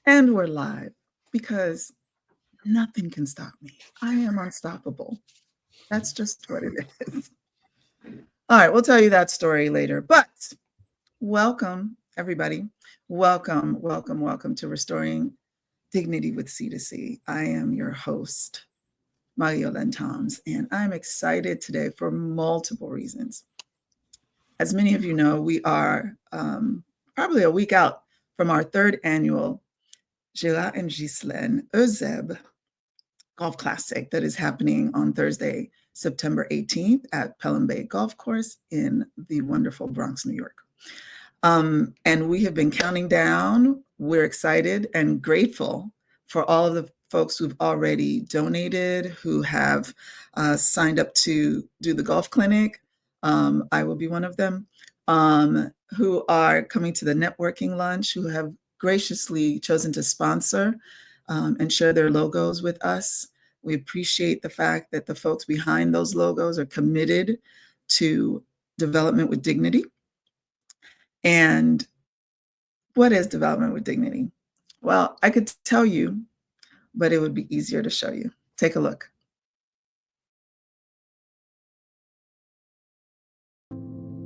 And we're live because nothing can stop me. I am unstoppable. That's just what it is. All right, we'll tell you that story later. But welcome, everybody. Welcome to Restoring Dignity with C2C. I am your host, MarieYolaine Toms, and I'm excited today for multiple reasons. As many of you know, we are probably a week out from our third annual Gérard and Giselene Eusebe Golf Classic that is happening on Thursday, September 18th at Pelham Bay Golf Course in the wonderful Bronx, New York. And we have been counting down. We're excited and grateful for all of the folks who've already donated, who have signed up to do the golf clinic. I will be one of them, who are coming to the networking lunch, who have graciously chosen to sponsor and share their logos with us. We appreciate the fact that the folks behind those logos are committed to development with dignity. And what is development with dignity? Well, I could tell you, but it would be easier to show you. Take a look.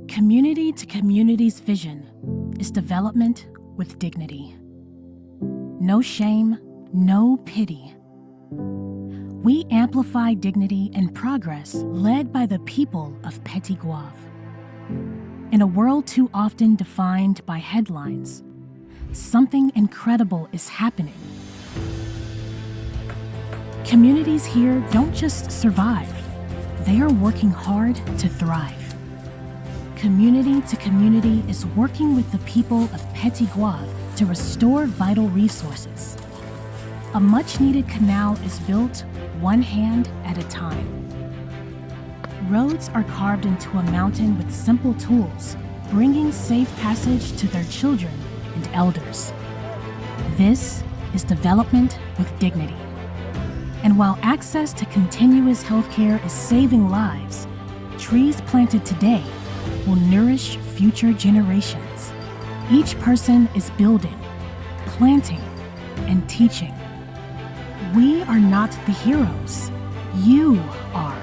Community to Community's vision is development with dignity. No shame, no pity. We amplify dignity and progress led by the people of Petit Guave. In a world too often defined by headlines, something incredible is happening. Communities here don't just survive, they are working hard to thrive. Community to Community is working with the people of Petit Guave to restore vital resources. A much-needed canal is built one hand at a time. Roads are carved into a mountain with simple tools, bringing safe passage to their children and elders. This is development with dignity. And while access to continuous healthcare is saving lives, trees planted today will nourish future generations. Each person is building, planting, and teaching. We are not the heroes. You are.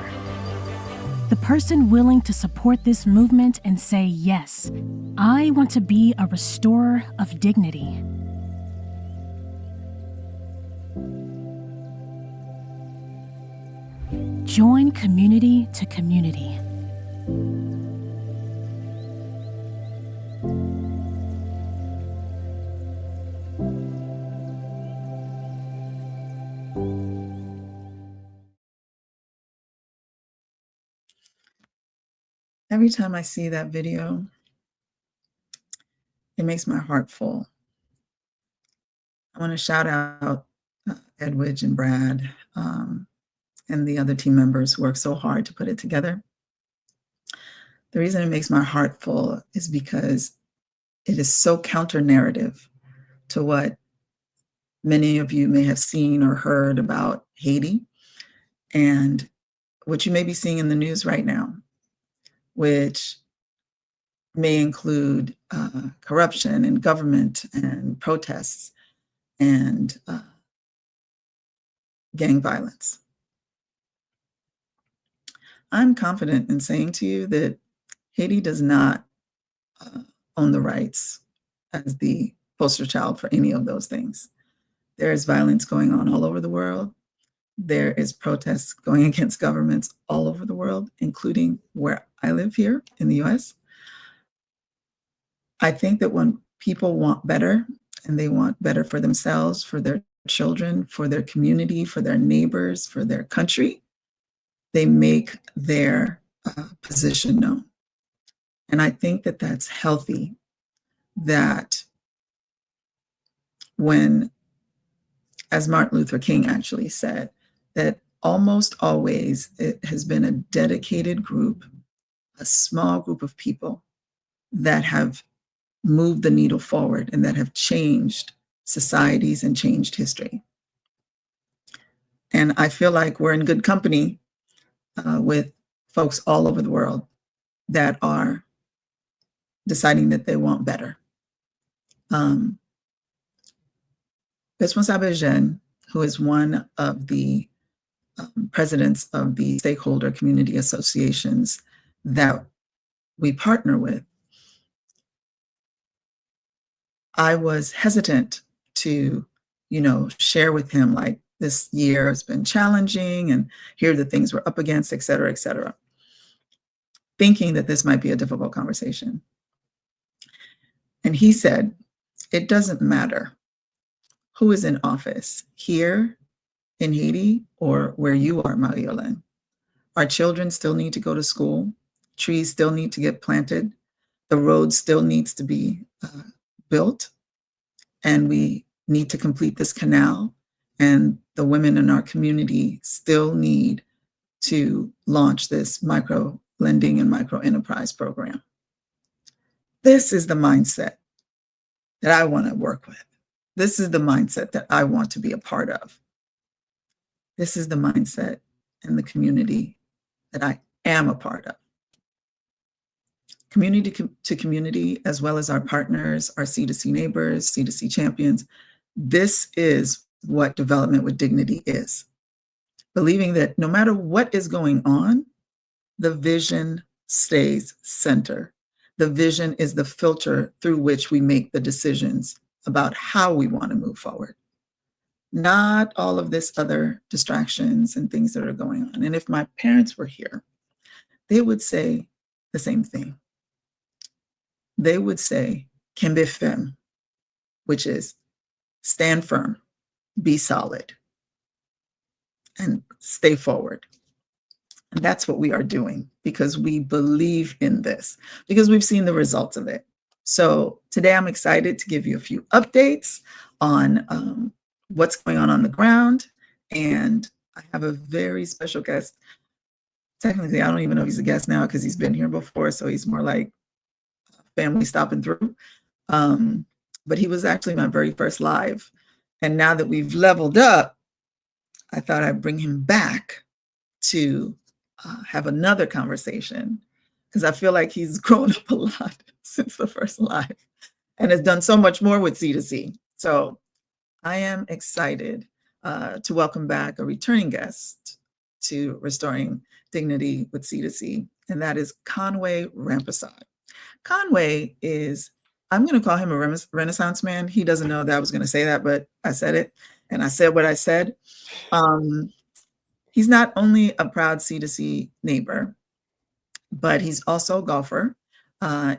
The person willing to support this movement and say, yes, I want to be a restorer of dignity. Join Community to Community. Every time I see that video, it makes my heart full. I want to shout out Edwidge and Brad and the other team members who worked so hard to put it together. The reason it makes my heart full is because it is so counter-narrative to what many of you may have seen or heard about Haiti and what you may be seeing in the news right now, which may include corruption and government and protests and gang violence. I'm confident in saying to you that Haiti does not own the rights as the poster child for any of those things. There is violence going on all over the world. There is protests going against governments all over the world, including where I live here in the US. I think that when people want better, and they want better for themselves, for their children, for their community, for their neighbors, for their country, they make their position known. And I think that that's healthy, that when, as Martin Luther King actually said, that almost always it has been a dedicated group, a small group of people that have moved the needle forward and that have changed societies and changed history. And I feel like we're in good company with folks all over the world that are deciding that they want better. Responsable Jeune, who is one of the presidents of the stakeholder community associations that we partner with, I was hesitant to, share with him like this year has been challenging and here are the things we're up against, et cetera, thinking that this might be a difficult conversation. And he said, it doesn't matter who is in office here in Haiti or where you are, MarieYolaine. Our children still need to go to school. Trees still need to get planted. The road still needs to be built. And we need to complete this canal. And the women in our community still need to launch this micro lending and micro enterprise program. This is the mindset that I want to work with. This is the mindset that I want to be a part of. This is the mindset and the community that I am a part of. Community to community, as well as our partners, our C2C neighbors, C2C champions. This is what development with dignity is. Believing that no matter what is going on, the vision stays center. The vision is the filter through which we make the decisions about how we want to move forward. Not all of this other distractions and things that are going on. And if my parents were here, they would say the same thing. They would say, "Kembe fem," which is stand firm, be solid, and stay forward. And that's what we are doing because we believe in this, because we've seen the results of it. So today I'm excited to give you a few updates on what's going on the ground. And I have a very special guest. Technically, I don't even know if he's a guest now because he's been here before. So he's more like family stopping through. But he was actually my very first live. And now that we've leveled up, I thought I'd bring him back to have another conversation because I feel like he's grown up a lot since the first live and has done so much more with C2C. So I am excited to welcome back a returning guest to Restoring Dignity with C2C, and that is Conway Rampersaud. Conway is, I'm going to call him a Renaissance man. He doesn't know that I was going to say that, but I said it, and I said what I said. He's not only a proud C2C neighbor, but he's also a golfer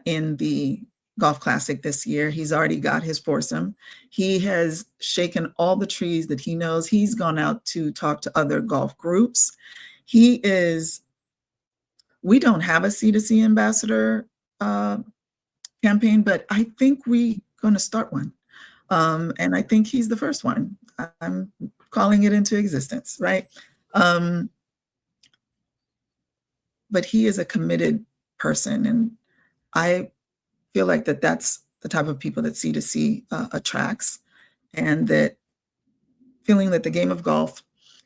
in the Golf Classic this year. He's already got his foursome. He has shaken all the trees that he knows. He's gone out to talk to other golf groups. We don't have a C2C ambassador campaign, but I think we're going to start one. And I think he's the first one. I'm calling it into existence, right? But he is a committed person, and I feel like that's the type of people that C2C attracts, and that feeling that the game of golf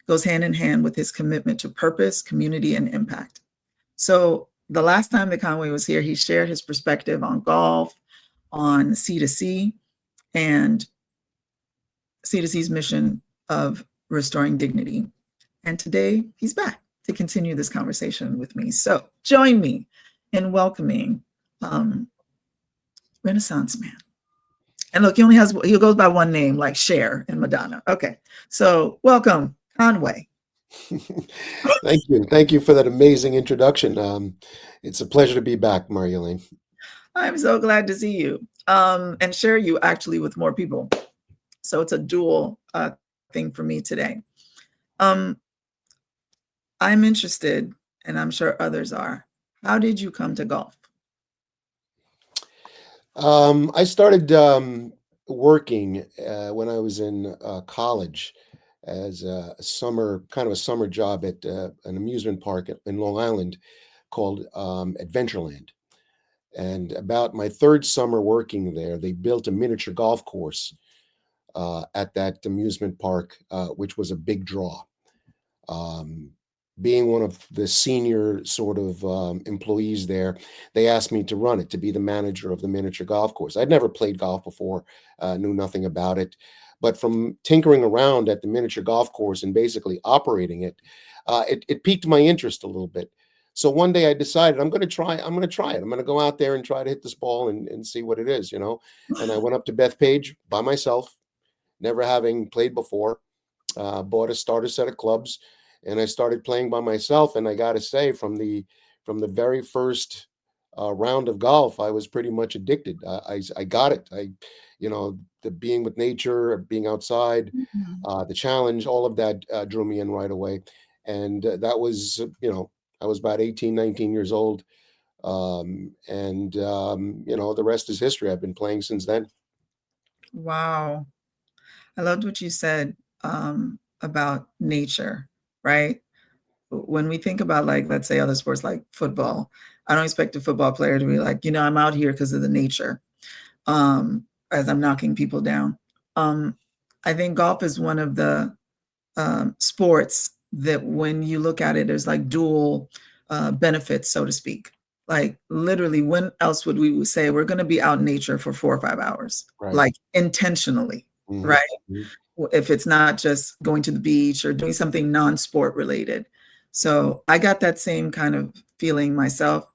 goes hand in hand with his commitment to purpose, community, and impact. So the last time that Conway was here, he shared his perspective on golf, on C2C, and C2C's mission of restoring dignity. And today he's back to continue this conversation with me. So join me in welcoming Renaissance man. And look, he goes by one name, like Cher and Madonna. Okay, so welcome, Conway. Thank you. Thank you for that amazing introduction. It's a pleasure to be back, MarieYolaine. I'm so glad to see you and share you actually with more people. So it's a dual thing for me today. I'm interested, and I'm sure others are. How did you come to golf? I started working when I was in college as a summer job at an amusement park in Long Island called Adventureland. And about my third summer working there, they built a miniature golf course at that amusement park, which was a big draw. being one of the senior sort of employees there, they asked me to run it, to be the manager of the miniature golf course. I'd never played golf before, knew nothing about it. But from tinkering around at the miniature golf course and basically operating it, it piqued my interest a little bit. So one day I decided I'm going to try. I'm going to try it. I'm going to go out there and try to hit this ball and see what it is, you know. And I went up to Bethpage by myself, never having played before, bought a starter set of clubs, and I started playing by myself. And I got to say, from the very first round of golf, I was pretty much addicted. I got it. You know, the being with nature, being outside, Mhm. the challenge, all of that drew me in right away. And that was, you know, I was about 18, 19 years old. You know, the rest is history. I've been playing since then. Wow. I loved what you said about nature, right? When we think about, like, let's say other sports like football, I don't expect a football player to be like, I'm out here because of the nature, as I'm knocking people down. Um, I think golf is one of the sports that when you look at it, there's like dual benefits, so to speak. Like literally, when else would we say we're going to be out in nature for 4 or 5 hours, Right. like intentionally, Hmm. right? If it's not just going to the beach or doing something non-sport related. So I got that same kind of feeling myself.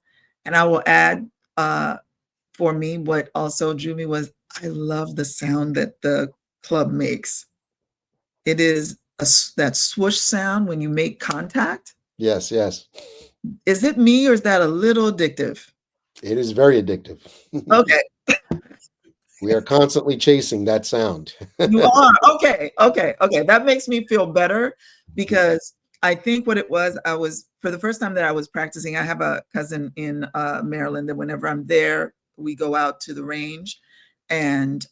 And I will add, for me, what also drew me was I love the sound that the club makes. It is that swoosh sound when you make contact. Yes, yes. Is it me or is that a little addictive? It is very addictive. Okay, We are constantly chasing that sound. you are. Okay, okay, okay. That makes me feel better because I think what it was, I was, for the first time that I was practicing, I have a cousin in Maryland that whenever I'm there, we go out to the range and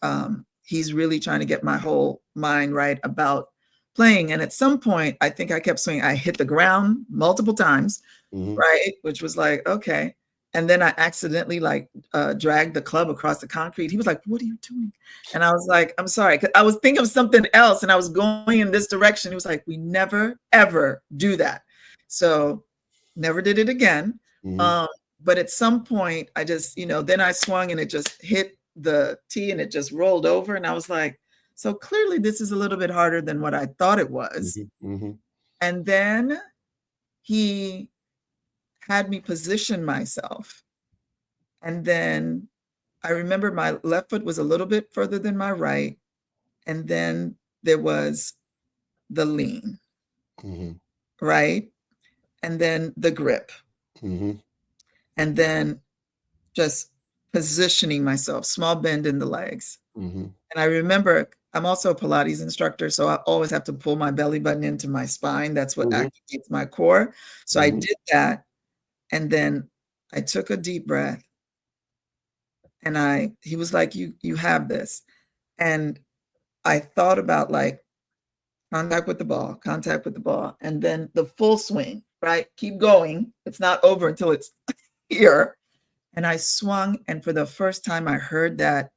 he's really trying to get my whole mind right about playing. And at some point, I think I kept swinging. I hit the ground multiple times, Mhm, right? Which was like, okay. And then I accidentally like dragged the club across the concrete. He was like, "What are you doing?" And I was like, "I'm sorry." 'Cause I was thinking of something else and I was going in this direction. He was like, "We never, ever do that." So never did it again. mhm, Um, but at some point, I just, then I swung and it just hit the tee and it just rolled over. And I was like, so clearly this is a little bit harder than what I thought it was. mhm, mhm, And then he had me position myself. And then I remember my left foot was a little bit further than my right. And then there was the lean, mhm, right? And then the grip. mhm, And then just positioning myself, small bend in the legs. mhm, And I remember I'm also a Pilates instructor, so I always have to pull my belly button into my spine. That's what mhm, activates my core. So I mhm, did that. And then I took a deep breath and he was like, you have this. And I thought about like contact with the ball, and then the full swing, right? Keep going. It's not over until it's here. And I swung, and for the first time, I heard that.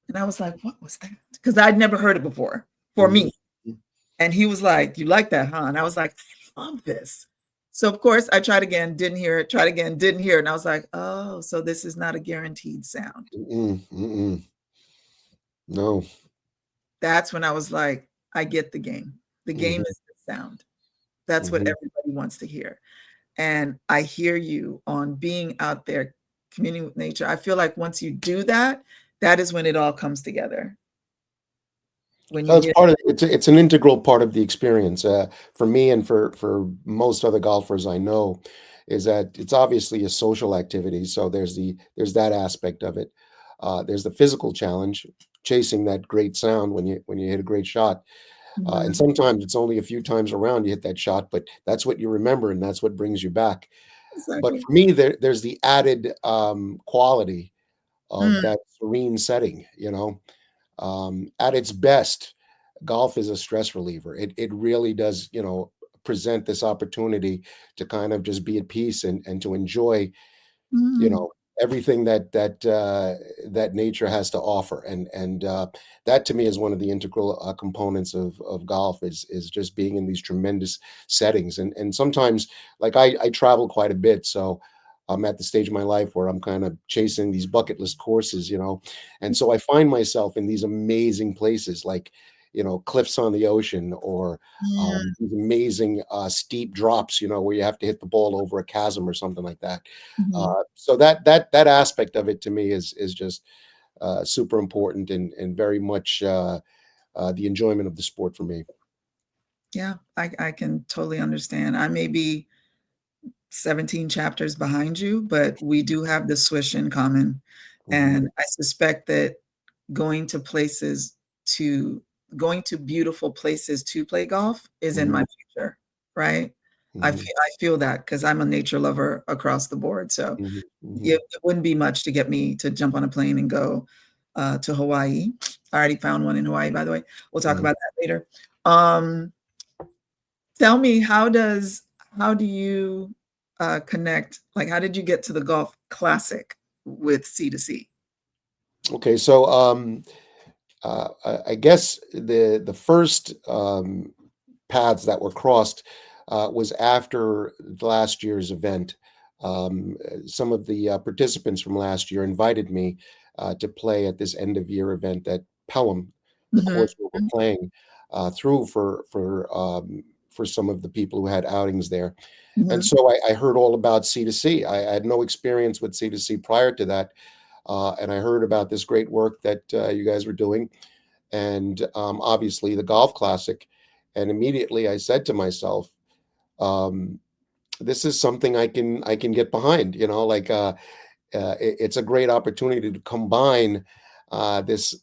And I was like, what was that? Because I'd never heard it before for mhm, me. And he was like, you like that, huh? And I was like, I love this. So, of course, I tried again, didn't hear it, tried again, didn't hear it. And I was like, oh, so this is not a guaranteed sound. mm, mm. No. That's when I was like, I get the game. The game Mhm, is the sound. That's what mhm. everybody wants to hear. And I hear you on being out there communing with nature. I feel like once you do that, that is when it all comes together. When you So it's hear, part of it's an integral part of the experience, for me and for most other golfers I know, is that it's obviously a social activity, so there's that aspect of it. There's the physical challenge, chasing that great sound when you hit a great shot, and Mhm, sometimes it's only a few times around you hit that shot, but that's what you remember, and that's what brings you back. But exactly. for me, there's the added, quality of Mm, that serene setting, you know? At its best, golf is a stress reliever. It really does, you know, present this opportunity to kind of just be at peace and to enjoy, you mm, know. everything that nature has to offer, and that to me is one of the integral components of golf is just being in these tremendous settings, and sometimes like I travel quite a bit, so I'm at the stage of my life where I'm kind of chasing these bucket list courses, and so I find myself in these amazing places like cliffs on the ocean, or Mm, these amazing steep drops, where you have to hit the ball over a chasm or something like that. mhm. So that aspect of it to me is just super important, and very much the enjoyment of the sport for me. Yeah, I can totally understand. I may be 17 chapters behind you, but we do have the swish in common. Hmm. And I suspect that going to places to going to beautiful places to play golf is in Hmm. my future, right? Hmm. I feel that because I'm a nature lover across the board. So Hmm. Hmm. it wouldn't be much to get me to jump on a plane and go to Hawaii. I already found one in Hawaii, by the way. We'll talk Hmm. about that later. Um, Tell me, how do you connect? Like, how did you get to the golf classic with C2C? Okay, so I guess the first paths that were crossed was after last year's event. Some of the participants from last year invited me to play at this end of year event at Pelham, the Mhm, course where we're playing through for some of the people who had outings there. And mhm, so I heard all about C2C. I had no experience with C2C prior to that, and I heard about this great work that you guys were doing, and obviously the golf classic. And immediately I said to myself, um, "This is something I can get behind." It's a great opportunity to combine this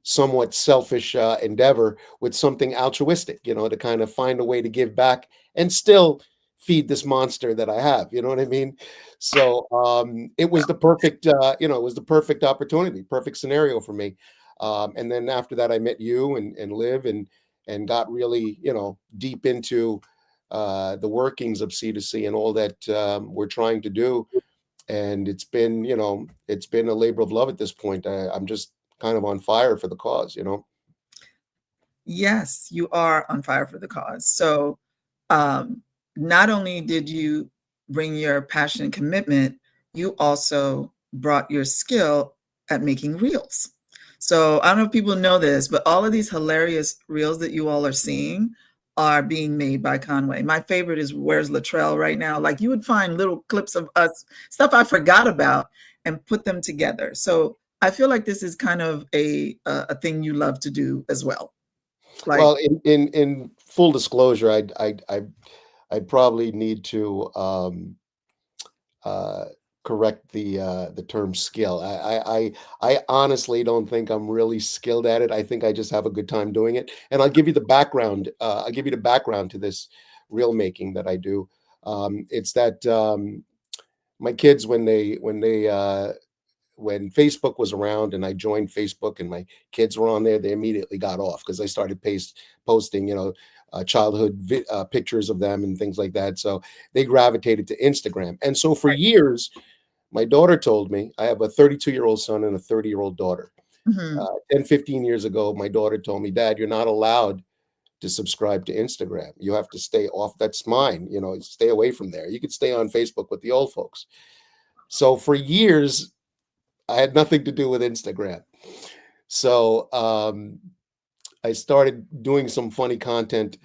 somewhat selfish endeavor with something altruistic, to kind of find a way to give back and still feed this monster that I have. You know what I mean? So it was the perfect, it was the perfect opportunity, perfect scenario for me. And then after that, I met you and Liv, and got really, deep into the workings of C2C and all that we're trying to do, and it's been a labor of love at this point. I'm just kind of on fire for the cause. yes, you are on fire for the cause. So, um, not only did you bring your passion and commitment, you also brought your skill at making reels. So, I don't know if people know this, but all of these hilarious reels that you all are seeing are being made by Conway. My favorite is Where's Latrell right now. Like you would find little clips of us, stuff I forgot about, and put them together. So, I feel like this is kind of a thing you love to do as well. Like, Well, in full disclosure, I'd probably need to uh, correct the term skill. I honestly don't think I'm really skilled at it. I think I just have a good time doing it. And I'll give you the background. I'll give you the background to this reel making that I do. It's that my kids, when Facebook was around and I joined Facebook and my kids were on there, they immediately got off because I started posting, childhood pictures of them and things like that. So they gravitated to Instagram. And so for years, my daughter told me, I have a 32-year-old son and a 30-year-old daughter. mhm, 10, 15 years ago, my daughter told me, Dad, you're not allowed to subscribe to Instagram. You have to stay off. That's mine. Stay away from there. You could stay on Facebook with the old folks. So for years, I had nothing to do with Instagram. So I started doing some funny content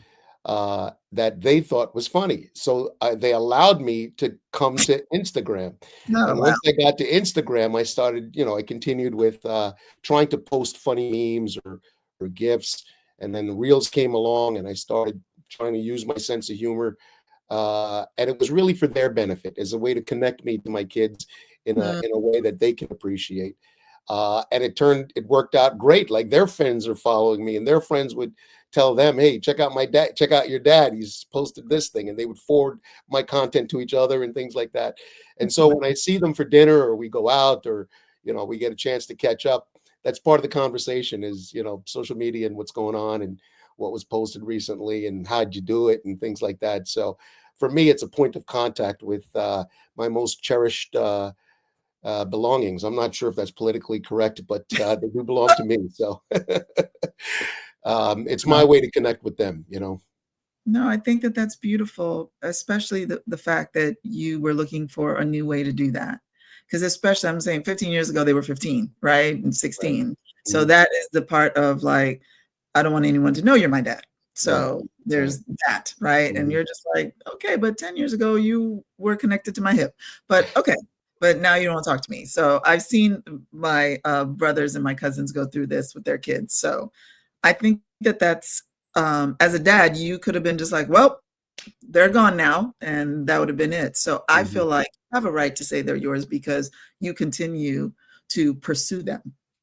that they thought was funny. So they allowed me to come to Instagram. oh, And wow. once I got to Instagram, I continued with trying to post funny memes or GIFs. And then the Reels came along and I started trying to use my sense of humor. And it was really for their benefit, as a way to connect me to my kids Mm, in a way that they can appreciate. And it worked out great. Like their friends are following me, and their friends would tell them, "Hey, check out my dad. Check out your dad. He's posted this thing," and they would forward my content to each other and things like that. And that's so ama when I see them for dinner, or we go out, or we get a chance to catch up, that's part of the conversation. Is social media and what's going on and what was posted recently and how'd you do it and things like that. So for me, it's a point of contact with my most cherished belongings. I'm not sure if that's politically correct, but they do belong to me. So it's my way to connect with them, you know. No, I think that that's beautiful, especially the fact that you were looking for a new way to do that. Because especially, I'm saying 15 years ago, they were 15, right? And Right. 16. So Mhm. that is the part of like, I don't want anyone to know you're my dad. Right. So Right. there's that, right? And Mhm. you're just like, okay, but 10 years ago, you were connected to my hip. But okay, but now you don't want to talk to me. So I've seen my brothers and my cousins go through this with their kids. So I think that that's as a dad, you could have been just like, well, they're gone now, and that would have been it. So I Mhm. feel like you have a right to say they're yours because you continue to pursue them,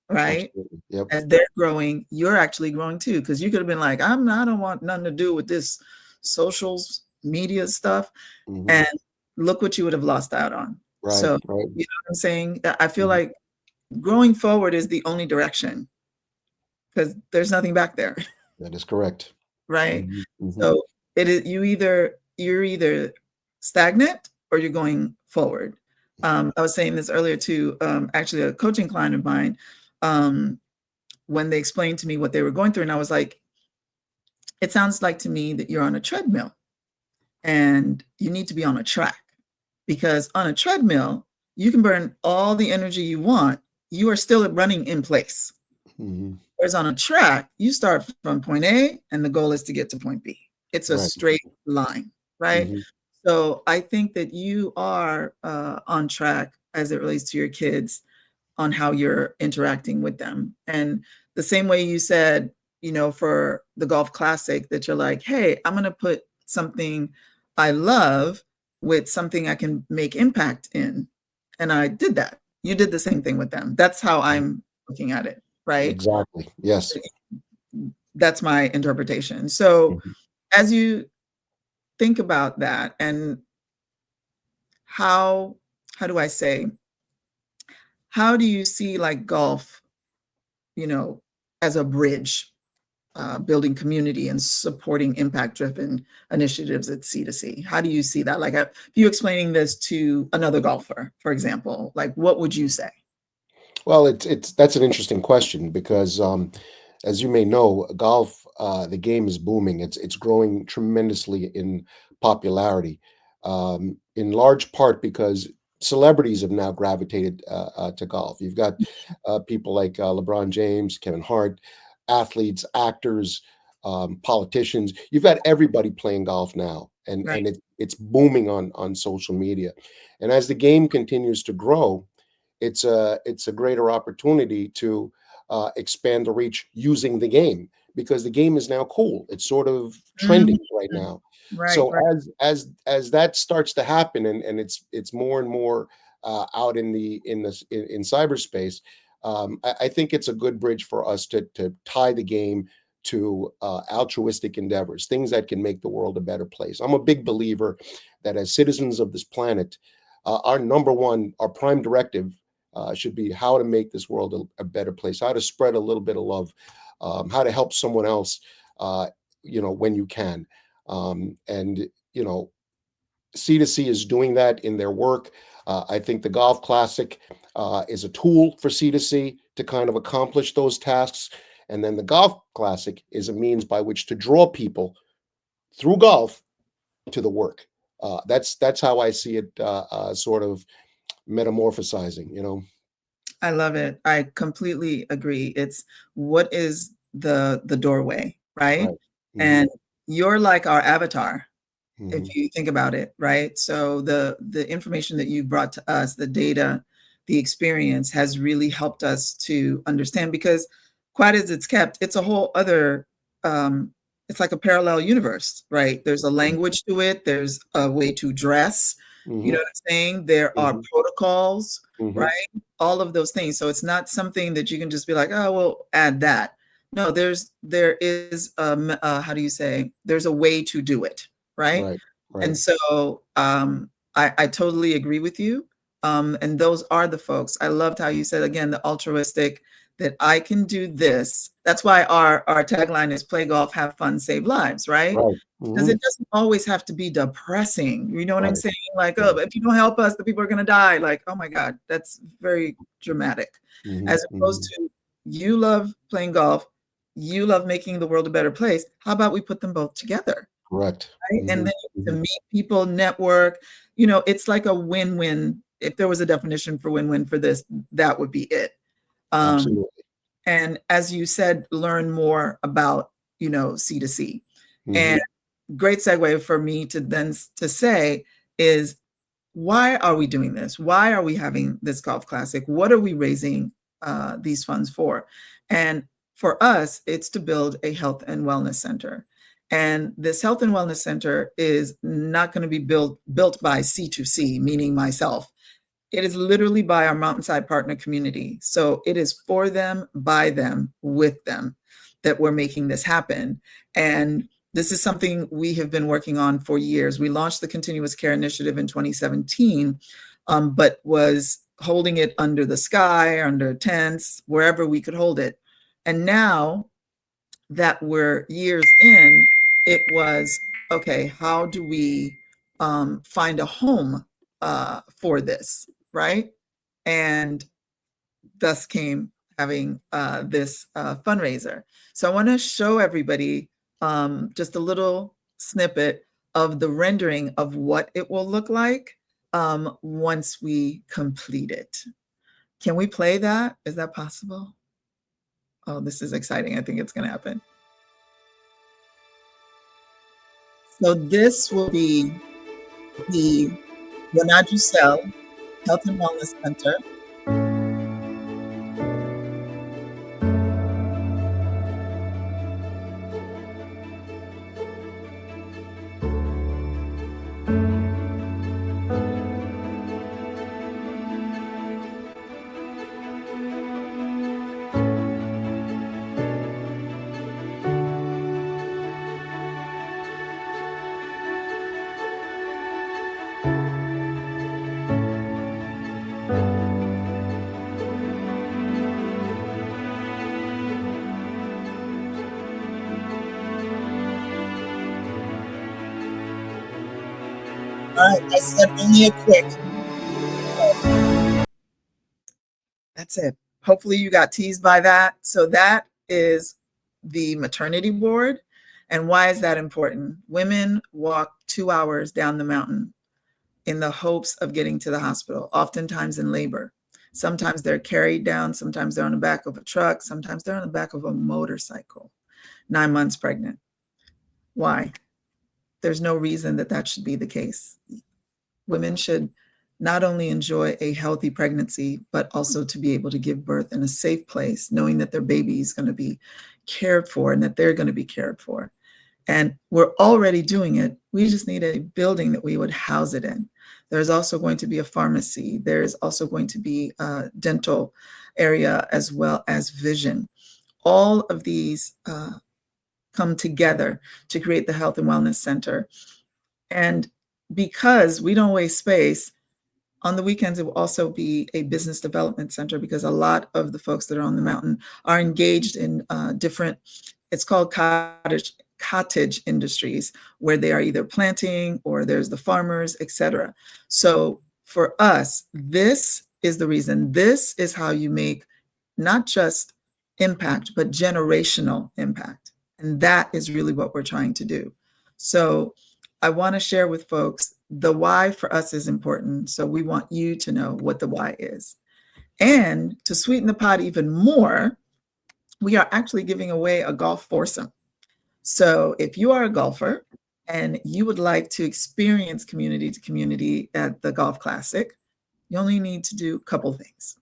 right? Absolutely. Yep. As they're growing, you're actually growing too. Because you could have been like, I don't want nothing to do with this socials media stuff. Mhm. And look what you would have lost out on. Right. So, Right. you know what I'm saying? I feel Mhm. like growing forward is the only direction because there's nothing back there. That is correct. Right? Mhm. Mhm. So it is you're either stagnant or you're going forward. I was saying this earlier too. Actually, a coaching client of mine, um, when they explained to me what they were going through, and I was like, "It sounds like to me that you're on a treadmill, and you need to be on a track because on a treadmill you can burn all the energy you want. You are still running in place. Mhm. Whereas on a track, you start from point A and the goal is to get to point B. It's a Right. straight line, right? Mhm. So I think that you are on track as it relates to your kids on how you're interacting with them. And the same way you said, you know, for the golf classic, that you're like, hey, I'm going to put something I love with something I can make impact in. And I did that. You did the same thing with them. That's how I'm looking at it, right? Exactly. Yes. That's my interpretation. So Mhm. as you think about that and how how do I say, how do you see like golf, you know, as a bridge, building community and supporting impact-driven initiatives at C2C? How do you see that? Like, if you explaining this to another golfer, for example, like what would you say? Well, it's that's an interesting question because, as you may know, golf, the game is booming. It's growing tremendously in popularity, in large part because celebrities have now gravitated to golf. You've got people like LeBron James, Kevin Hart, athletes, actors, politicians. You've got everybody playing golf now, and Right. it's booming on social media. And as the game continues to grow, it's a greater opportunity to expand the reach using the game because the game is now cool. It's sort of Mhm. trending right now. Right, So right. as that starts to happen and it's more and more out in cyberspace, I think it's a good bridge for us to tie the game to altruistic endeavors, things that can make the world a better place. I'm a big believer that as citizens of this planet, our number one, our prime directive should be how to make this world a better place, how to spread a little bit of love, how to help someone else, uh, when you can. And, C2C is doing that in their work. I think the Golf Classic is a tool for C2C to kind of accomplish those tasks. And then the Golf Classic is a means by which to draw people through golf to the work. That's how I see it sort of metamorphosizing, I love it. I completely agree. It's what is the doorway, right? Right. Hmm. And you're like our avatar if Hmm. you think about it, right? So the information that you brought to us, the data, the experience has really helped us to understand because quiet as it's kept, it's a whole other it's like a parallel universe, right? There's a language to it, there's a way to dress, you know Hmm. what I'm saying? There are Hmm. protocols, right? Hmm. All of those things. So it's not something that you can just be like, oh, well, add that. No, there is how do you say? There's a way to do it, right? Right. And Right. so, I totally agree with you. And those are the folks. I loved how you said again the altruistic. that I can do this. That's why our tagline is play golf, have fun, save lives, right? Right. Because Hmm. it doesn't always have to be depressing. You know what I'm Right. saying? Like, oh, Right. if you don't help us, the people are going to die. Like, oh my God, that's very dramatic. Hmm. As opposed Hmm. to you love playing golf, you love making the world a better place. How about we put them both together? Correct. Right? And Hmm. then to Hmm. meet people, network, it's like a win-win. If there was a definition for win-win for this, that would be it. Um, Absolutely. and as you said, learn more about, C2C. And Hmm. great segue for me to then to say is, why are we doing this? Why are we having this golf classic? What are we raising these funds for? And for us, it's to build a health and wellness center. And this health and wellness center is not going to be built by C2C, meaning myself. It is literally by our Mountainside partner community. So it is for them, by them, with them that we're making this happen. And this is something we have been working on for years. We launched the Continuous Care Initiative in 2017, but was holding it under the sky, under tents, wherever we could hold it. And now that we're years in, it was, okay, how do we find a home for this, right? And thus came having this fundraiser. So I want to show everybody just a little snippet of the rendering of what it will look like once we complete it. Can we play that? Is that possible? Oh, this is exciting. I think it's going to happen. So this will be the Wanaju Cell Health and Wellness Center. All right, I said only a quick. That's it. Hopefully you got teased by that. So that is the maternity ward. And why is that important? Women walk 2 hours down the mountain in the hopes of getting to the hospital, oftentimes in labor. Sometimes they're carried down, sometimes they're on the back of a truck, sometimes they're on the back of a motorcycle, 9 months pregnant. Why? There's no reason that that should be the case. Women should not only enjoy a healthy pregnancy, but also to be able to give birth in a safe place, knowing that their baby is going to be cared for and that they're going to be cared for. And we're already doing it. We just need a building that we would house it in. There's also going to be a pharmacy. There's also going to be a dental area as well as vision. All of these come together to create the Health and Wellness Center. And because we don't waste space, on the weekends, it will also be a business development center because a lot of the folks that are on the mountain are engaged in different, it's called cottage industries, where they are either planting or there's the farmers, etc. So for us, this is the reason. This is how you make not just impact, but generational impact. And that is really what we're trying to do. So I want to share with folks the why for us is important. So we want you to know what the why is. And to sweeten the pot even more, we are actually giving away a golf foursome. So if you are a golfer and you would like to experience community to community at the Golf Classic, you only need to do a couple things.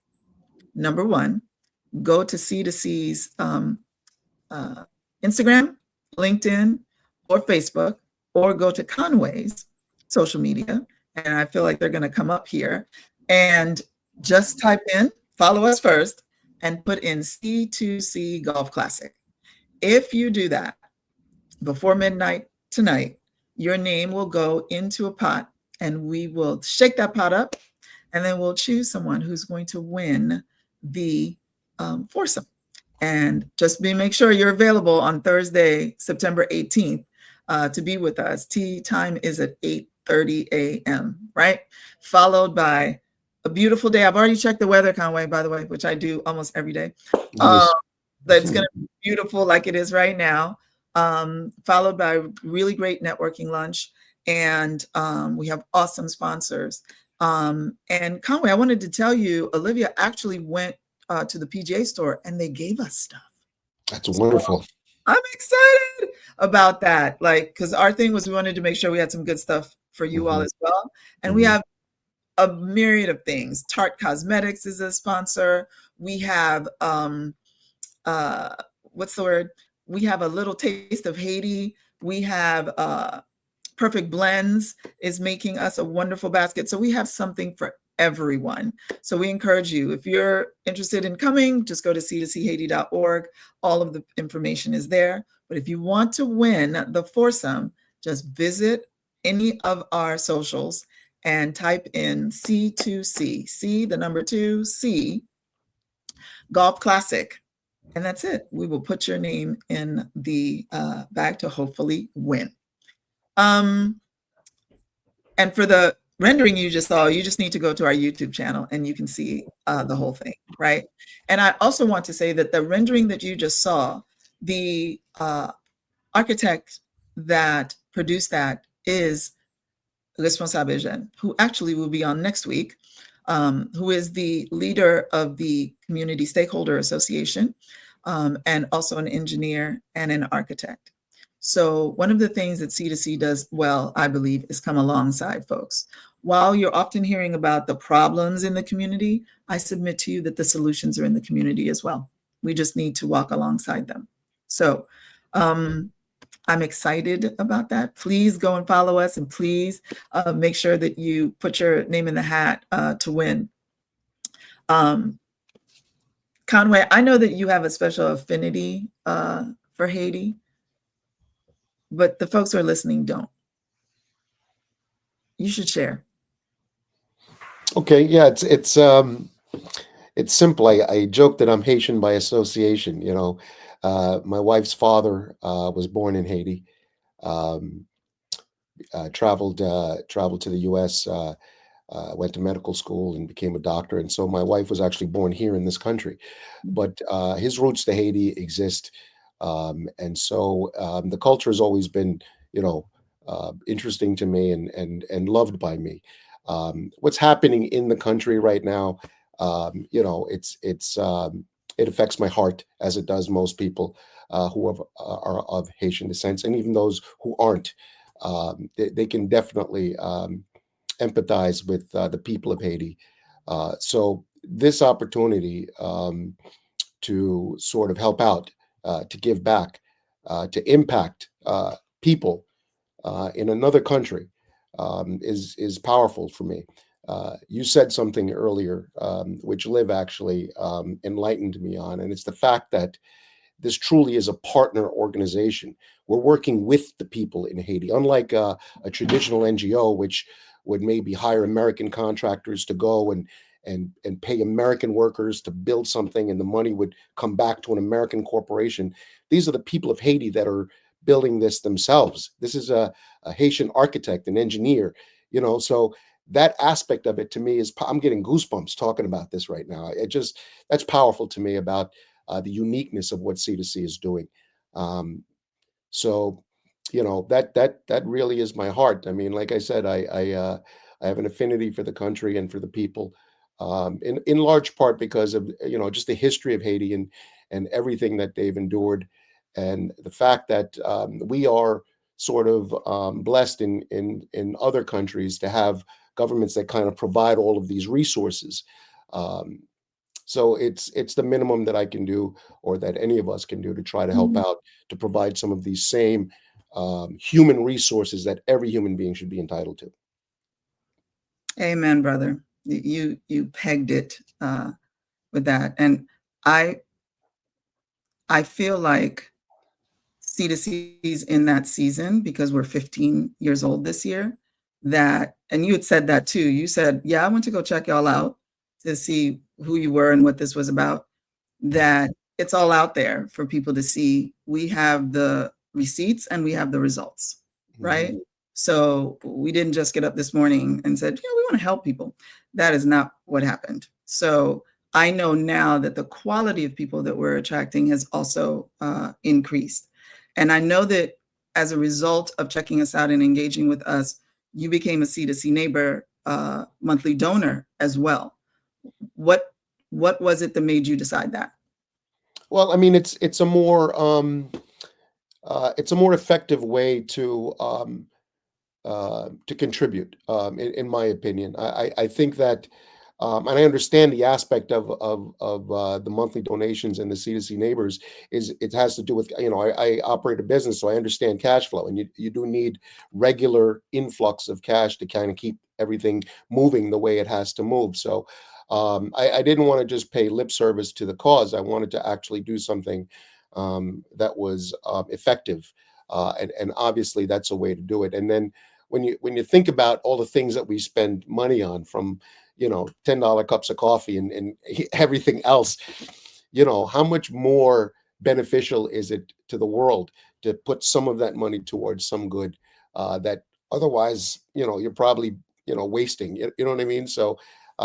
Number one, go to C2C's Instagram, LinkedIn, or Facebook, or go to Conway's social media. And I feel like they're going to come up here and just type in, follow us first, and put in C2C Golf Classic. If you do that before midnight tonight, your name will go into a pot and we will shake that pot up and then we'll choose someone who's going to win the foursome. And just make sure you're available on Thursday, September 18th, to be with us. Tea time is at 8:30 a.m., right? Followed by a beautiful day. I've already checked the weather, Conway, by the way, which I do almost every day. Yes. That's going to be beautiful like it is right now. Followed by really great networking lunch. And we have awesome sponsors. And Conway, I wanted to tell you, Olivia actually went to the PGA store and they gave us stuff. That's wonderful. So I'm excited about that. Like, because our thing was we wanted to make sure we had some good stuff for you all as well. And we have a myriad of things. Tarte Cosmetics is a sponsor. We have what's the word? We have a little taste of Haiti. We have Perfect Blends is making us a wonderful basket. So we have something for everyone. So we encourage you, if you're interested in coming, just go to c2chaiti.org. All of the information is there. But if you want to win the foursome, just visit any of our socials and type in C2C, C, the number 2, C, Golf Classic. And that's it. We will put your name in the bag to hopefully win. And for the rendering you just saw, you just need to go to our YouTube channel and you can see the whole thing, right? And I also want to say that the rendering that you just saw, the architect that produced that is Responsable Jeune, who actually will be on next week, who is the leader of the Community Stakeholder Association, and also an engineer and an architect. So one of the things that C2C does well, I believe, is come alongside folks. While you're often hearing about the problems in the community, I submit to you that the solutions are in the community as well. We just need to walk alongside them. So I'm excited about that. Please go and follow us, and please make sure that you put your name in the hat to win. Conway, I know that you have a special affinity for Haiti, but the folks who are listening don't. You should share. Okay, yeah, it's simple. I joke that I'm Haitian by association. You know, my wife's father was born in Haiti. Um, traveled to the U.S. Went to medical school and became a doctor, and so my wife was actually born here in this country, but his roots to Haiti exist, and so the culture has always been, interesting to me and loved by me. What's happening in the country right now, it affects my heart as it does most people are of Haitian descent, and even those who aren't. They can definitely empathize with the people of Haiti. So this opportunity to sort of help out, to give back, to impact people in another country is powerful for me. You said something earlier, which Liv actually enlightened me on, and it's the fact that this truly is a partner organization. We're working with the people in Haiti, unlike a traditional NGO, which would maybe hire American contractors to go and pay American workers to build something, and the money would come back to an American corporation. These are the people of Haiti that are building this themselves. This is a Haitian architect, an engineer, so that aspect of it to me I'm getting goosebumps talking about this right now. That's powerful to me about the uniqueness of what C2C is doing. So, that really is my heart. I mean, like I said, I have an affinity for the country and for the people, in large part because of just the history of Haiti and everything that they've endured, and the fact that we are sort of blessed in other countries to have governments that kind of provide all of these resources. So it's the minimum that I can do, or that any of us can do, to try to help out, to provide some of these same human resources that every human being should be entitled to. Amen, brother. You pegged it with that, and I feel like C2C is in that season because we're 15 years old this year. And you had said that too. You said, "Yeah, I went to go check y'all out to see who you were and what this was about." that it's all out there for people to see. We have the receipts and we have the results, right? Mhm. So we didn't just get up this morning and said, yeah, we want to help people. That is not what happened. So I know now that the quality of people that we're attracting has also increased. And I know that as a result of checking us out and engaging with us, you became a C2C Neighbor monthly donor as well. What what was it that made you decide that? Well, I mean, it's a more effective way to contribute, in my opinion. I think that, and I understand the aspect of the monthly donations and the C2C neighbors is it has to do with, I operate a business, so I understand cash flow, and you do need regular influx of cash to kind of keep everything moving the way it has to move. So I didn't want to just pay lip service to the cause. I wanted to actually do something that was effective. And obviously that's a way to do it. And then when you think about all the things that we spend money on, from $10 cups of coffee and everything else, how much more beneficial is it to the world to put some of that money towards some good that otherwise you're probably wasting, you know what I mean? So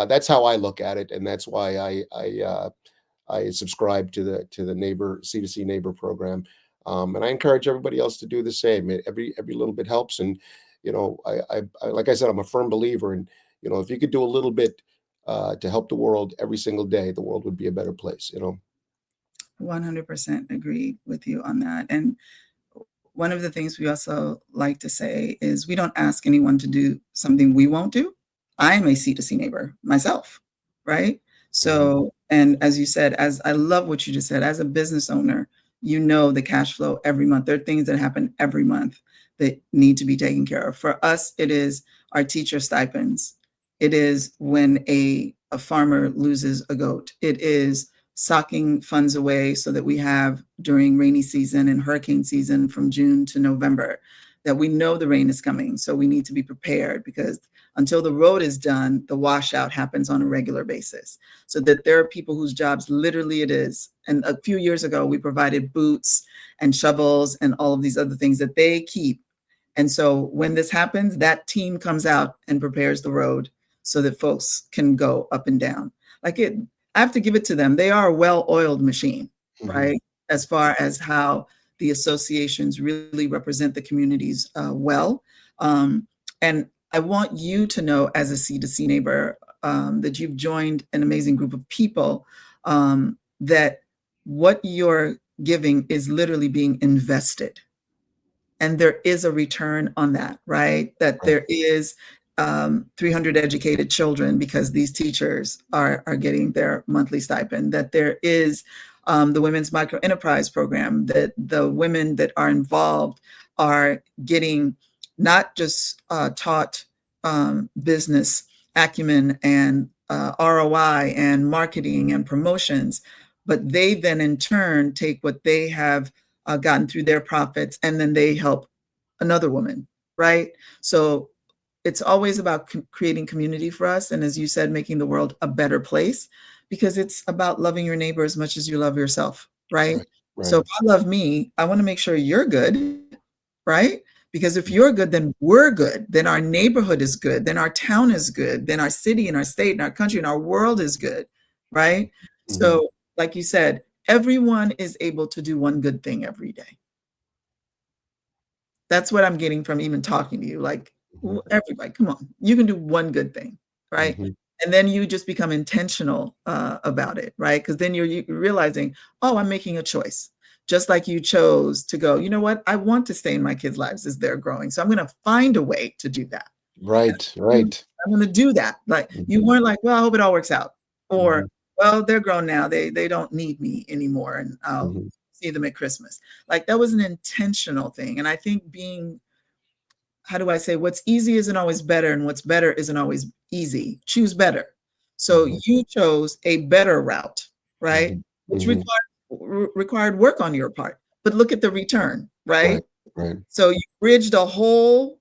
that's how I look at it, and that's why I subscribe to the neighbor C2C neighbor program, and I encourage everybody else to do the same. Every little bit helps, and like I said, I'm a firm believer in, if you could do a little bit to help the world every single day, the world would be a better place. 100% agree with you on that. And one of the things we also like to say is we don't ask anyone to do something we won't do. I'm a C2C neighbor myself, right? Mhm. So, and as you said, as I love what you just said, as a business owner, the cash flow every month. There are things that happen every month that need to be taken care of. For us, it is our teacher stipends. It is when a farmer loses a goat. It is socking funds away so that we have during rainy season and hurricane season from June to November, that we know the rain is coming. So we need to be prepared, because until the road is done, the washout happens on a regular basis. So that there are people whose jobs literally it is. And a few years ago, we provided boots and shovels and all of these other things that they keep. And so when this happens, that team comes out and prepares the road so that folks can go up and down. I have to give it to them. They are a well-oiled machine, Mhm. right? As far as how the associations really represent the communities well. And I want you to know, as a C2C neighbor, that you've joined an amazing group of people, that what you're giving is literally being invested, and there is a return on that, right? That Right. there is 300 educated children because these teachers are getting their monthly stipend, that there is the Women's Micro Enterprise Program, that the women that are involved are getting not just taught business acumen and ROI and marketing and promotions, but they then in turn take what they have gotten through their profits, and then they help another woman, right? So it's always about creating community for us. And as you said, making the world a better place, because it's about loving your neighbor as much as you love yourself, right? Right. Right. So if I love me, I want to make sure you're good, right? Because if you're good, then we're good. Then our neighborhood is good. Then our town is good. Then our city and our state and our country and our world is good, right? Mhm. So, like you said, everyone is able to do one good thing every day. That's what I'm getting from even talking to you. Like, Mhm. everybody, come on, you can do one good thing, right? Mhm. And then you just become intentional about it, right? Because then you're realizing, oh, I'm making a choice. Just like you chose to go, you know what? I want to stay in my kids' lives as they're growing. So I'm going to find a way to do that. Right. And Right. I'm going to do that. Like, you Mhm. weren't like, well, I hope it all works out. Or, Mhm. well, they're grown now. They don't need me anymore. And I'll Mhm. see them at Christmas. Like, that was an intentional thing. And I think how do I say, what's easy isn't always better, and what's better isn't always easy. Choose better. So Mhm. you chose a better route, right? Mhm. Which Mhm. required work on your part. But look at the return, right? Right. Right. So you created a whole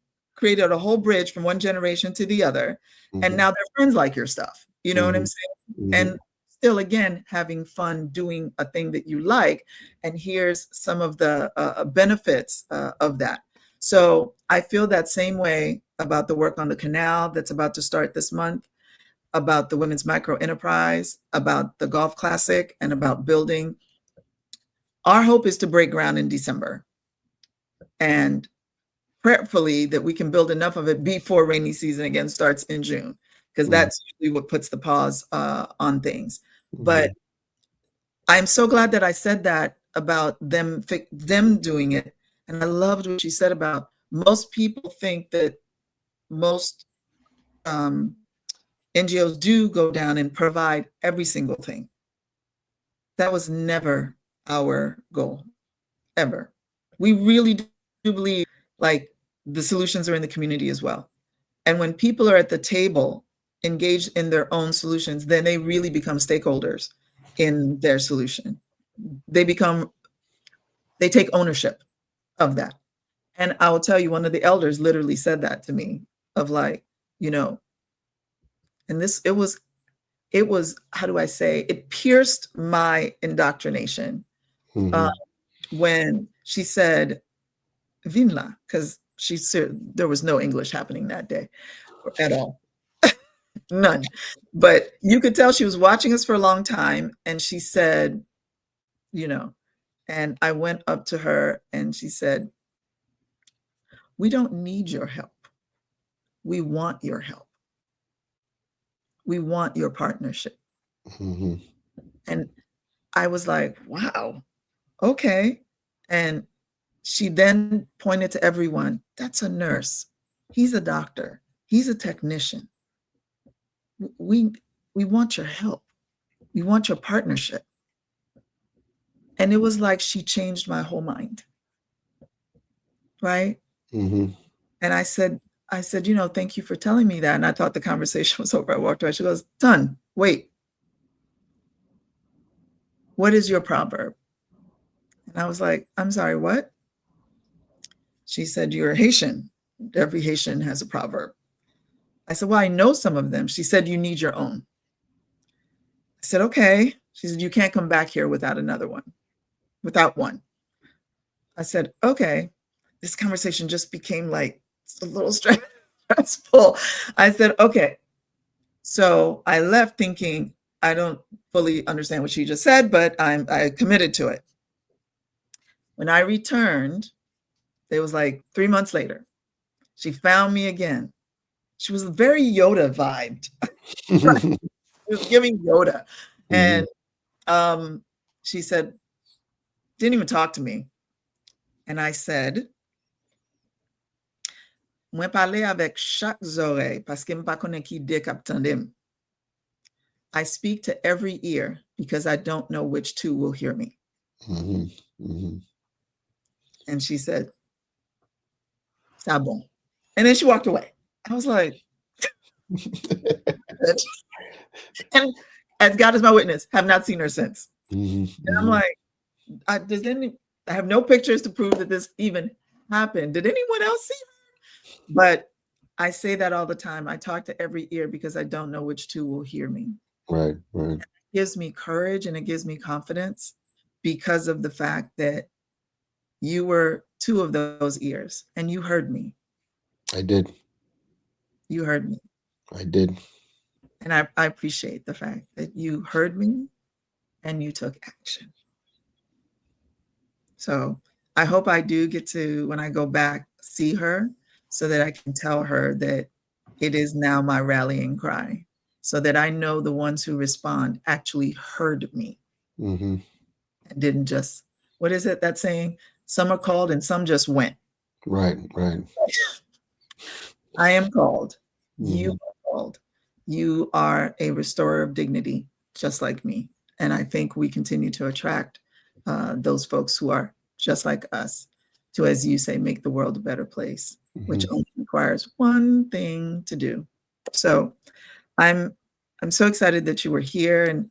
bridge from one generation to the other, and Mhm. now they're friends like your stuff. You know what I'm Mhm. saying? Mhm. And still, again, having fun doing a thing that you like. And here's some of the benefits of that. So I feel that same way about the work on the canal that's about to start this month, about the Women's Micro Enterprise, about the Golf Classic, and about building. Our hope is to break ground in December, and prayerfully that we can build enough of it before rainy season again starts in June, because that's usually what puts the pause on things. But I'm so glad that I said that about them doing it. And I loved what you said about most people think that most NGOs do go down and provide every single thing. That was never our goal, ever. We really do believe like the solutions are in the community as well. And when people are at the table engaged in their own solutions, then they really become stakeholders in their solution. They take ownership of that. And I will tell you, one of the elders literally said that to me of like, you know, and this, it was, how do I say, it pierced my indoctrination when she said, Vinla, because she said there was no English happening that day at all. None. But you could tell she was watching us for a long time. And she said, you know, and I went up to her and she said, we don't need your help. We want your help. We want your partnership. And I was like, wow, okay. And she then pointed to everyone. That's a nurse. He's a doctor. He's a technician. We want your help. We want your partnership. And it was like she changed my whole mind. Right? And I said, you know, thank you for telling me that. And I thought the conversation was over. I walked away. She goes, Ton, wait. What is your proverb? And I was like, I'm sorry, what? She said, you're Haitian. Every Haitian has a proverb. I said, well, I know some of them. She said, you need your own. I said, okay. She said, you can't come back here without another one, without one. I said, okay. This conversation just became like a little stressful. I said, okay. So I left thinking, I don't fully understand what she just said, but I committed to it. When I returned, it was like 3 months later, she found me again. She was very Yoda vibed. She was giving Yoda. And she said, didn't even talk to me. And I said, Mwen pale avec chaque zorey parce que m'pa konnen ki de k'ap tendem. I speak to every ear because I don't know which two will hear me. And she said, "Ça bon." And then she walked away. I was like, and as God is my witness, have not seen her since. And I'm like, I have no pictures to prove that this even happened. Did anyone else see her? But I say that all the time. I talk to every ear because I don't know which two will hear me. Right. It gives me courage and it gives me confidence because of the fact that you were two of those ears and you heard me. I did. You heard me. I did. And I appreciate the fact that you heard me and you took action. So I hope I do get to, when I go back, see her so that I can tell her that it is now my rallying cry, so that I know the ones who respond actually heard me and didn't just, what is it that saying? Some are called and some just went. Right. I am called. You are called. You are a restorer of dignity, just like me. And I think we continue to attract those folks who are just like us to, as you say, make the world a better place, which only requires one thing to do. So I'm so excited that you were here, and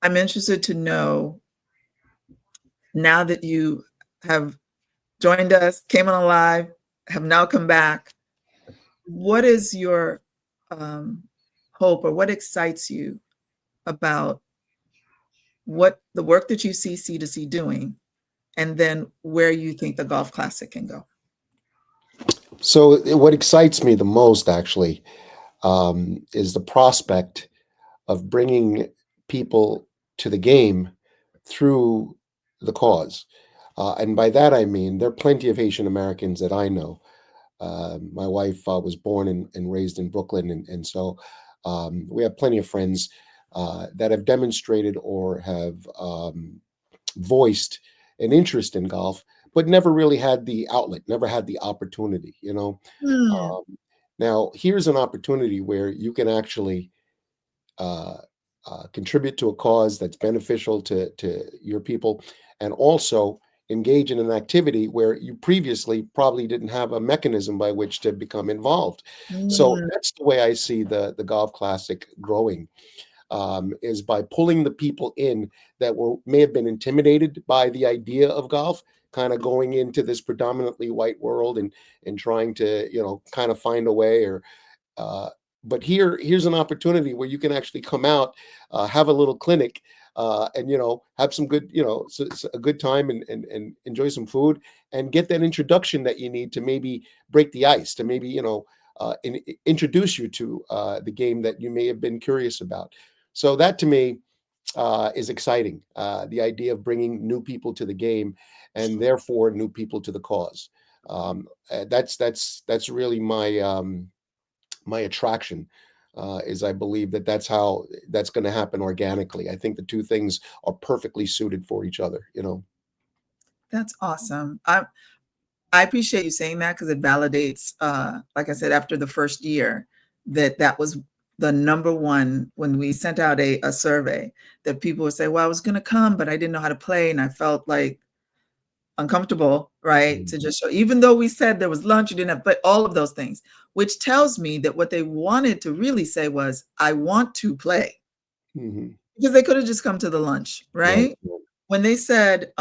I'm interested to know, now that you have joined us, came on live, have now come back, what is your hope, or what excites you about what the work that you see C2C doing, and then where you think the golf classic can go. So what excites me the most, actually, is the prospect of bringing people to the game through the cause. And by that I mean there are plenty of Haitian Americans that I know. My wife was born and raised in Brooklyn, and so we have plenty of friends that have demonstrated or have voiced an interest in golf, but never really had the outlet, never had the opportunity. Hmm. Um, Now here's an opportunity where you can actually uh, contribute to a cause that's beneficial to your people, and also engage in an activity where you previously probably didn't have a mechanism by which to become involved. So Mm, that's the way I see the golf classic growing, is by pulling the people in that may have been intimidated by the idea of golf, kind of going into this predominantly white world and trying to kind of find a way, or uh, but here's an opportunity where you can actually come out, have a little clinic, and have some good, a good time, and enjoy some food, and get that introduction that you need to maybe break the ice, to maybe introduce you to the game that you may have been curious about. So that to me is exciting. The idea of bringing new people to the game, and therefore new people to the cause. That's really my attraction, is I believe that's how that's going to happen organically. I think the two things are perfectly suited for each other. that's awesome. I appreciate you saying that because it validates, like I said, after the first year, that was the number one when we sent out a survey, that people would say, well, I was going to come, but I didn't know how to play. And I felt like uncomfortable, right? To Mhm. just show, even though we said there was lunch, you didn't have, but all of those things, which tells me that what they wanted to really say was, I want to play, Mhm. because they could have just come to the lunch, Right. right? When they said,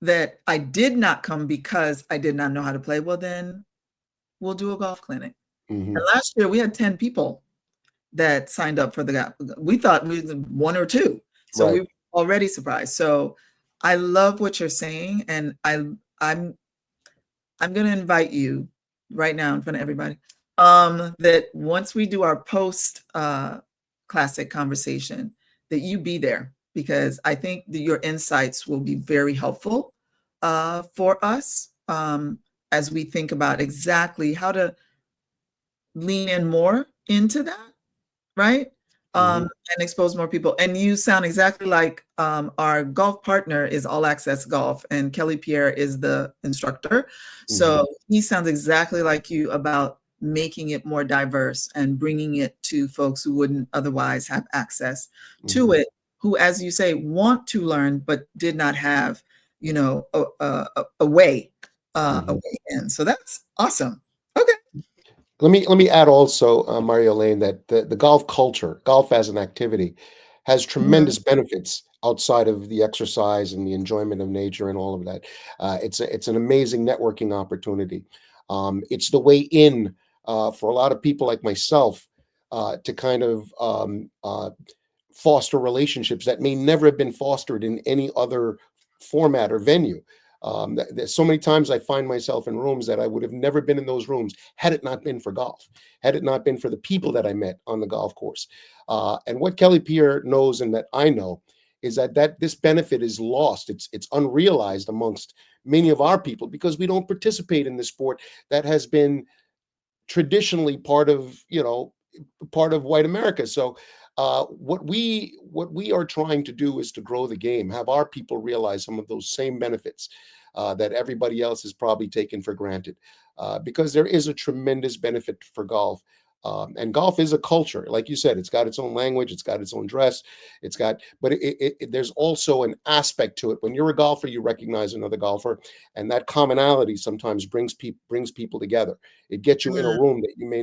that I did not come because I did not know how to play, well, then we'll do a golf clinic. And Mhm. last year we had 10 people that signed up for the golf. We thought we was one or two. So we Right. were already surprised. So I love what you're saying. And I'm I'm gonna invite you right now in front of everybody. That once we do our post classic conversation, that you be there, because I think that your insights will be very helpful for us, as we think about exactly how to lean in more into that, right? Mhm. And expose more people. And you sound exactly like, our golf partner is All Access Golf, and Kelly Pierre is the instructor. Mhm. So he sounds exactly like you about making it more diverse and bringing it to folks who wouldn't otherwise have access to Mhm. it, who, as you say, want to learn but did not have, a Mhm. way in. So that's awesome. Okay. Let me add also, Mario Lane, that the golf culture, golf as an activity, has Mhm. tremendous benefits outside of the exercise and the enjoyment of nature and all of that. It's an amazing networking opportunity. It's the way in, for a lot of people like myself, to kind of foster relationships that may never have been fostered in any other format or venue. There's so many times I find myself in rooms that I would have never been in those rooms had it not been for golf, had it not been for the people that I met on the golf course. And what Kelly Pierre knows, and that I know, is that this benefit is lost. It's unrealized amongst many of our people because we don't participate in the sport that has been traditionally part of white America. So what we are trying to do is to grow the game, have our people realize some of those same benefits that everybody else has probably taken for granted, because there is a tremendous benefit for golf. And golf is a culture, like you said. It's got its own language, it's got its own dress, but there's also an aspect to it. When you're a golfer, you recognize another golfer, and that commonality sometimes brings people together. It gets you in a Mm, room that you may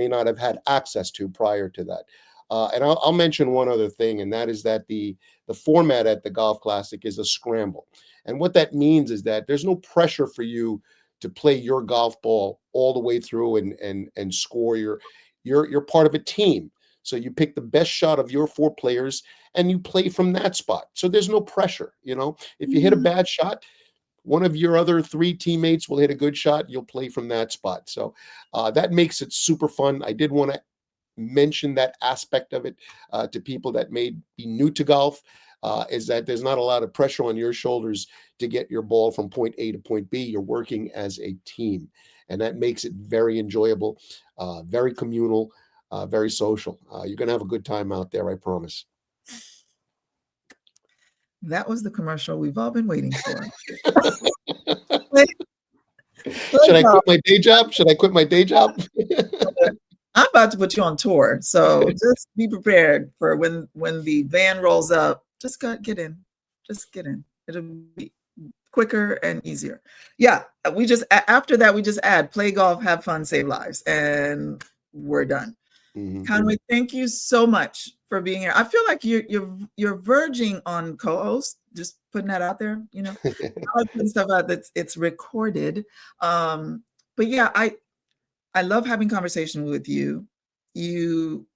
not have had access to prior to that. And I'll mention one other thing, and that is that the format at the Golf Classic is a scramble. And what that means is that there's no pressure for you to play your golf ball all the way through and score You're part of a team. So you pick the best shot of your 4 players and you play from that spot. So there's no pressure, you know. If you hit a bad shot, one of your other 3 teammates will hit a good shot. You'll play from that spot. So that makes it super fun. I did want to mention that aspect of it to people that may be new to golf, is that there's not a lot of pressure on your shoulders to get your ball from point A to point B. You're working as a team, and that makes it very enjoyable, very communal, very social. You're going to have a good time out there, I promise. That was the commercial we've all been waiting for. Should I quit my day job? Should I quit my day job? I'm about to put you on tour, so just be prepared for when the van rolls up. Just get in. Just get in. It'll be quicker and easier. Yeah, we just after that we just add play golf, have fun, save lives, and we're done. Mhm. Conway, thank you so much for being here. I feel like you're verging on co-host. Just putting that out there. You know, I like putting stuff out that's it's recorded. But yeah, I love having conversation with you. You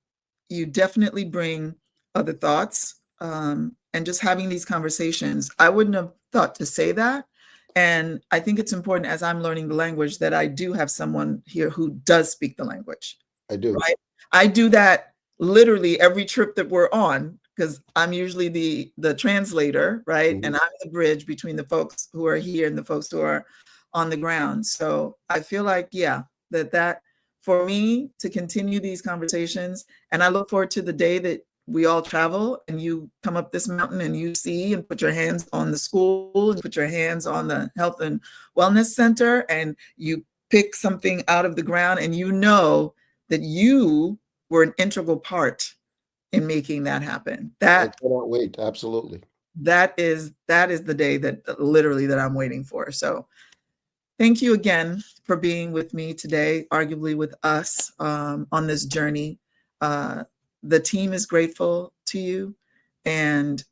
definitely bring other thoughts, and just having these conversations. I wouldn't have thought to say that, and I think it's important as I'm learning the language that I do have someone here who does speak the language. I do. Right? I do that literally every trip that we're on because I'm usually the translator, right? Mhm. And I'm the bridge between the folks who are here and the folks who are on the ground. So I feel like, yeah, that for me to continue these conversations, and I look forward to the day that we all travel and you come up this mountain and you see and put your hands on the school and put your hands on the health and wellness center and you pick something out of the ground and you know that you were an integral part in making that happen. I cannot wait. Absolutely. That is the day that literally that I'm waiting for. So thank you again for being with me today, arguably with us on this journey. The team is grateful to you. And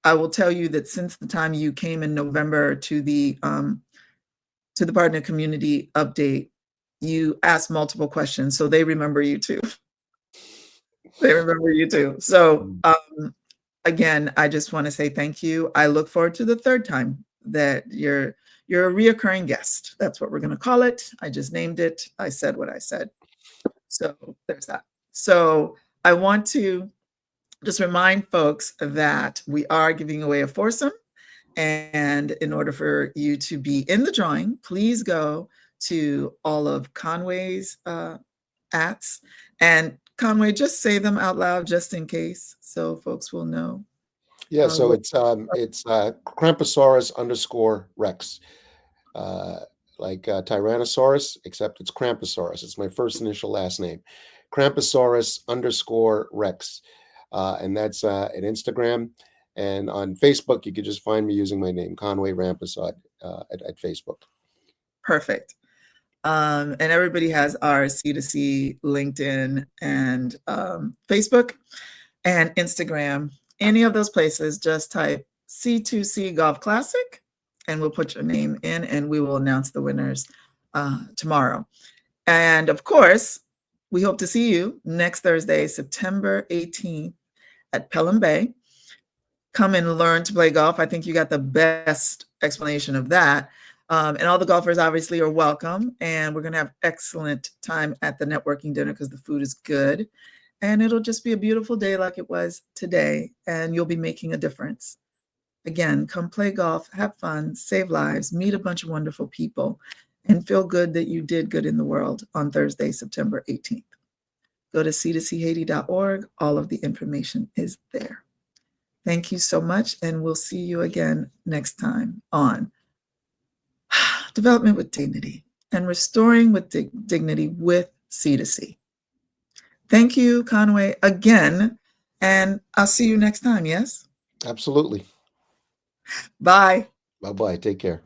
I will tell you that since the time you came in November to the partner community update, you asked multiple questions. So they remember you too. They remember you too. So again, I just want to say thank you. I look forward to the third time that you're a reoccurring guest. That's what we're going to call it. I just named it. I said what I said. So there's that. So I want to just remind folks that we are giving away a foursome. And in order for you to be in the drawing, please go to all of Conway's ats. And Conway, just say them out loud just in case so folks will know. Yeah, so it's Cramposaurus _ Rex. Like Tyrannosaurus, except it's Cramposaurus. It's my first initial last name. Cramposaurus _ Rex. And that's at Instagram. And on Facebook, you could just find me using my name, Conway Rampersaud, at Facebook. Perfect. And everybody has our C2C, LinkedIn, and Facebook, and Instagram. Any of those places, just type C2C Golf Classic, and we'll put your name in, and we will announce the winners tomorrow. And of course, we hope to see you next Thursday, September 18th at Pelham Bay. Come and learn to play golf. I think you got the best explanation of that. And all the golfers obviously are welcome. And we're going to have excellent time at the networking dinner because the food is good. And it'll just be a beautiful day like it was today. And you'll be making a difference. Again, come play golf, have fun, save lives, meet a bunch of wonderful people, and feel good that you did good in the world on Thursday, September 18th. Go to C2Chaiti.org. All of the information is there. Thank you so much. And we'll see you again next time on Development with Dignity and Restoring with Dignity with C2C. Thank you, Conway, again. And I'll see you next time. Yes? Absolutely. Bye. Bye-bye. Take care.